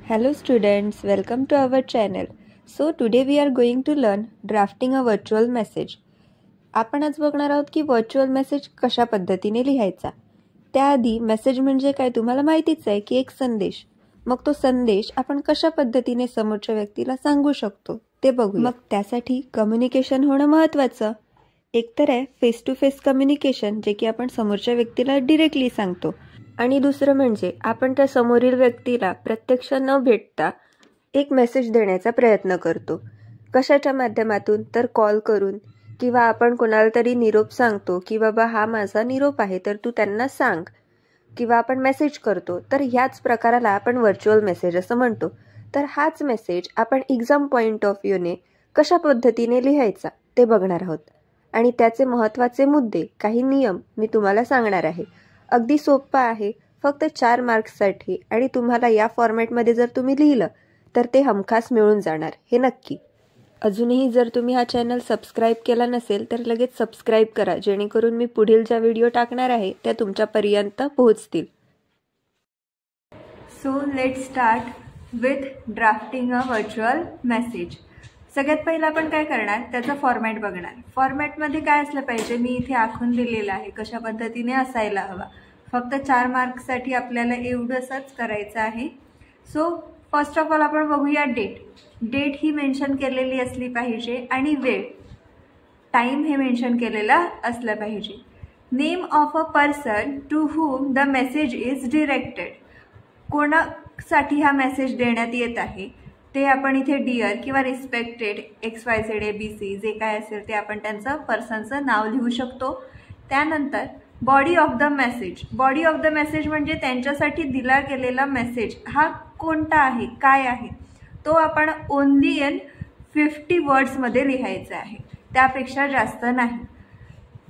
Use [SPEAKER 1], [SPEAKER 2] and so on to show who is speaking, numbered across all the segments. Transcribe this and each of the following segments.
[SPEAKER 1] Hello students, welcome to our channel. So today we are going to learn drafting a virtual message. आपण आज बघणार आहोत की virtual message कशा पद्धतीने लिहायचा. त्याआधी मेसेज म्हणजे काय तुम्हाला माहितीच आहे की एक संदेश. मग तो संदेश आपण कशा पद्धतीने समोरच्या व्यक्तीला सांगू शकतो ते बघूया. मग त्यासाठी कम्युनिकेशन होणं महत्त्वाचं. एकतर आहे फेस टू फेस कम्युनिकेशन जे की आपण समोरच्या व्यक्तीला डिरेक्टली सांगतो. आणि दुसरं म्हणजे आपण त्या समोरील व्यक्तीला प्रत्यक्ष न भेटता एक मेसेज देण्याचा प्रयत्न करतो. कशाच्या माध्यमातून तर कॉल करून किंवा आपण कोणाला तरी निरोप सांगतो की बाबा हा माझा निरोप आहे तर तू त्यांना सांग किंवा आपण मेसेज करतो. तर ह्याच प्रकाराला आपण व्हर्च्युअल मेसेज असं म्हणतो. तर हाच मेसेज आपण एक्झाम पॉईंट ऑफ व्ह्यूने कशा पद्धतीने लिहायचा ते बघणार आहोत. आणि त्याचे महत्त्वाचे मुद्दे काही नियम मी तुम्हाला सांगणार आहे. अगदी सोपं आहे, फक्त 4 मार्क्ससाठी. आणि तुम्हाला या फॉर्मॅटमध्ये जर तुम्ही लिहिलं तर ते हमखास मिळून जाणार हे नक्की. अजूनही जर तुम्ही हा चॅनल सबस्क्राईब केला नसेल तर लगेच सबस्क्राईब करा, जेणेकरून मी पुढील ज्या व्हिडिओ टाकणार आहे त्या तुमच्यापर्यंत पोहोचतील. So let's start with drafting a virtual message. सगळ्यात पहिलं आपण काय करणार, त्याचा फॉर्मॅट बघणार. फॉर्मॅटमध्ये काय असलं पाहिजे मी इथे आखून दिलेलं आहे कशा पद्धतीने असायला हवा. फक्त 4 मार्क्ससाठी आपल्याला एवढंच करायचं आहे. सो फर्स्ट ऑफ ऑल आपण बघूया डेट ही मेन्शन केलेली असली पाहिजे आणि वेळ टाईम हे मेन्शन केलेलं असलं पाहिजे. Name of a person to whom the message is directed. कोणासाठी हा मेसेज देण्यात येत आहे ते आपण इथे डिअर किंवा रिस्पेक्टेड XYZ ABC जे काय असेल ते आपण त्यांचं पर्सनचं नाव लिहू शकतो. त्यानंतर body of the message. Body of the message म्हणजे त्यांच्यासाठी दिला गेलेला मेसेज हा कोणता आहे काय आहे तो आपण ओनली इन 50 वर्ड्समध्ये लिहायचा आहे, त्यापेक्षा जास्त नाही.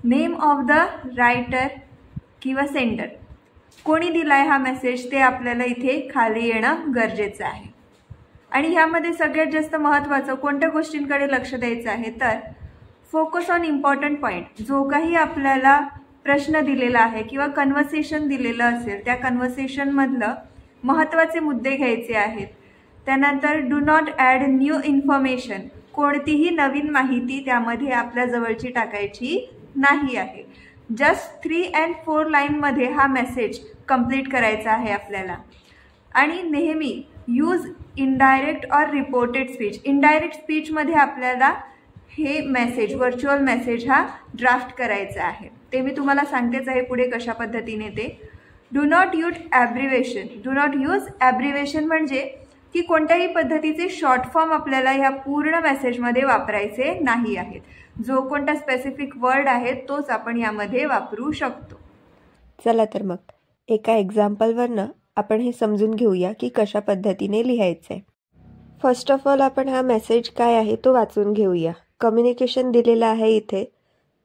[SPEAKER 1] नेम ऑफ द रायटर किंवा सेंडर, कोणी दिलाय हा मेसेज ते आपल्याला इथे खाली येणं गरजेचं आहे. आणि ह्यामध्ये सगळ्यात जास्त महत्त्वाचं कोणत्या गोष्टींकडे लक्ष द्यायचं आहे तर फोकस ऑन इम्पॉर्टंट पॉईंट. जो काही आपल्याला प्रश्न दिलेला आहे किंवा कन्व्हर्सेशन दिलेलं असेल त्या कन्व्हर्सेशनमधलं महत्त्वाचे मुद्दे घ्यायचे आहेत. त्यानंतर do not add new information, कोणतीही नवीन माहिती त्यामध्ये आपल्या जवळची टाकायची नाही आहे. जस्ट 3 and 4 लाईनमध्ये हा मेसेज कंप्लीट करायचा आहे आपल्याला. आणि नेहमी use indirect or reported speech. Indirect स्पीचमध्ये आपल्याला हे मेसेज व्हर्च्युअल मेसेज हा ड्राफ्ट करायचा आहे. ते मी तुम्हाला सांगतेच आहे पुढे कशा पद्धतीने ते. Do not use abbreviation. Do not use abbreviation म्हणजे की कोणत्याही पद्धतीचे शॉर्ट फॉर्म आपल्याला ह्या पूर्ण मेसेजमध्ये वापरायचे नाही आहेत. जो कोणता स्पेसिफिक वर्ड आहे तोच आपण यामध्ये वापरू शकतो. चला तर मग एका एक्झाम्पलवरनं आपण हे समजून घेऊया की कशा पद्धतीने लिहायचं आहे. फर्स्ट ऑफ ऑल आपण हा मेसेज काय आहे तो वाचून घेऊया. कम्युनिकेशन दिलेलं आहे इथे.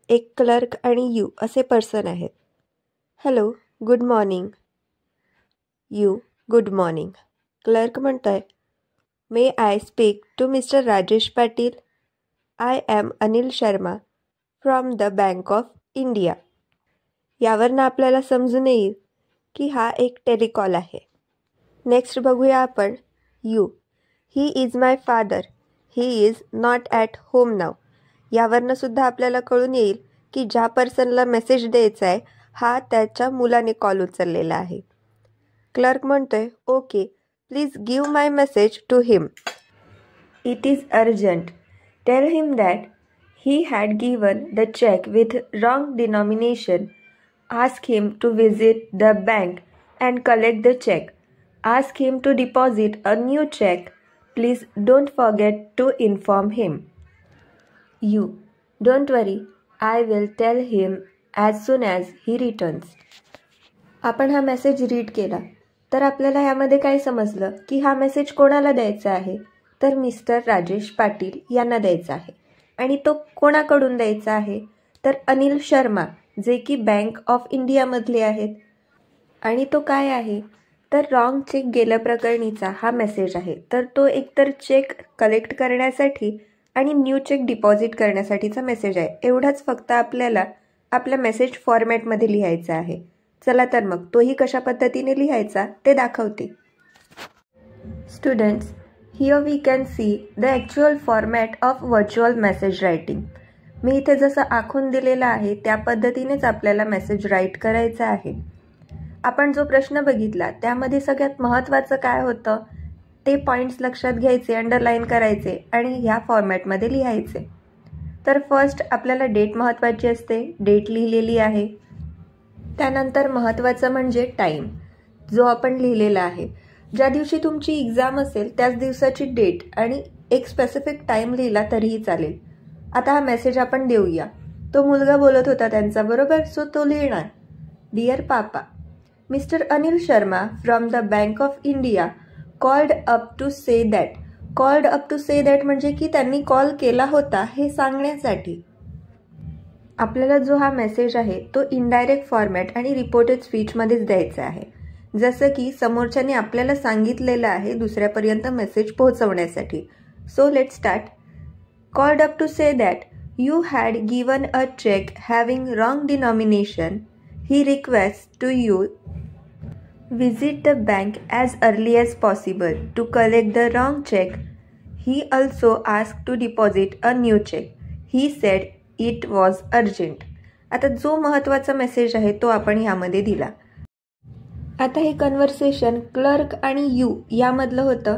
[SPEAKER 1] एक क्लर्क आणि यू असे पर्सन आहेत. Hello, good morning. You, good morning. Clerk म्हणतोय may I speak to Mister Rajesh Patil. I am Anil Sharma from the bank of India. यावरनं आपल्याला समजून येईल की हा एक टेलिकॉल आहे. नेक्स्ट बघूया आपण you. He is my father. He is not at home now. यावरनं सुद्धा आपल्याला कळून येईल की ज्या पर्सनला मेसेज द्यायचा आहे हा त्याच्या मुलाने कॉल उचललेला आहे. क्लर्क म्हणतोय okay, please give my message to him. It is urgent. Tell him that he had given the cheque with wrong denomination. Ask him to visit the bank and collect the check. Ask him to deposit a new check. Please don't forget to inform him. You, don't worry. I will tell him as soon as he returns. आपण हा message read केला तर आपल्याला ह्यामध्ये काय समजलं की हा मेसेज कोणाला द्यायचा आहे तर मिस्टर राजेश पाटील यांना द्यायचा आहे. आणि तो कोणाकडून द्यायचा आहे तर अनिल शर्मा जे की बँक ऑफ इंडियामधले आहेत. आणि तो काय आहे तर रॉंग चेक गेल्याप्रकरणीचा हा मेसेज आहे. तर तो एकतर चेक कलेक्ट करण्यासाठी आणि न्यू चेक डिपॉझिट करण्यासाठीचा मेसेज आहे. एवढाच फक्त आपल्याला आपल्या मेसेज फॉर्मॅटमध्ये लिहायचा आहे. चला तर मग तोही कशा पद्धतीने लिहायचा ते दाखवते. Students, here we can see the actual format of virtual message writing. मी इथे जसं आखून दिलेलं आहे त्या पद्धतीनेच आपल्याला मेसेज राईट करायचा आहे. आपण जो प्रश्न बघितला त्यामध्ये सगळ्यात महत्त्वाचं काय होतं ते पॉईंट्स लक्षात घ्यायचे, अंडरलाईन करायचे आणि ह्या फॉर्मॅटमध्ये लिहायचे. तर फर्स्ट आपल्याला डेट महत्त्वाची असते, डेट लिहिलेली आहे. त्यानंतर महत्त्वाचं म्हणजे टाईम जो आपण लिहिलेला आहे. ज्या दिवशी तुमची एक्झाम असेल त्याच दिवसाची डेट आणि एक स्पेसिफिक टाईम लिहिला तरीही चालेल. आता हा मेसेज आपण देऊया. तो मुलगा बोलत होता त्यांचा, बरोबर, सो तो लिहिणार. Dear papa, Mr Anil Sharma from the bank of India called up to say that. Called up to say that म्हणजे की त्यांनी कॉल केला होता हे सांगण्यासाठी. आपल्याला जो हा मेसेज आहे तो इनडायरेक्ट फॉर्मॅट आणि रिपोर्टेड स्पीचमध्येच द्यायचा आहे. जसं की समोरच्याने आपल्याला सांगितलेलं आहे दुसऱ्यापर्यंत मेसेज पोहोचवण्यासाठी. So let start. Called up to say that you had given a check having wrong denomination. He requests to you visit the bank as early as possible to collect the wrong check. He also asked to deposit a new check. He said it was urgent. आता जो महत्त्वाचा message आहे तो आपण ह्यामध्ये दिला. आता हे कन्व्हर्सेशन क्लर्क आणि यू यामधलं होतं.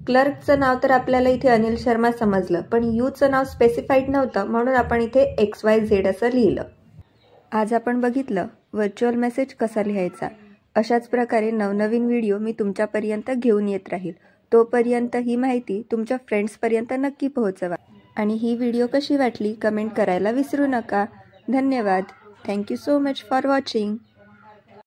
[SPEAKER 1] क्लर्कचं नाव तर आपल्याला इथे अनिल शर्मा समजलं, पण यूचं नाव स्पेसिफाईड नव्हतं म्हणून आपण इथे XYZ असं लिहिलं. आज आपण बघितलं व्हर्च्युअल मेसेज कसा लिहायचा. अशाच प्रकारे नवनवीन व्हिडिओ मी तुमच्यापर्यंत घेऊन येत राहील. तोपर्यंत ही माहिती तुमच्या फ्रेंड्सपर्यंत नक्की पोहोचवा आणि ही व्हिडिओ कशी वाटली कमेंट करायला विसरू नका. धन्यवाद. Thank you so much for watching.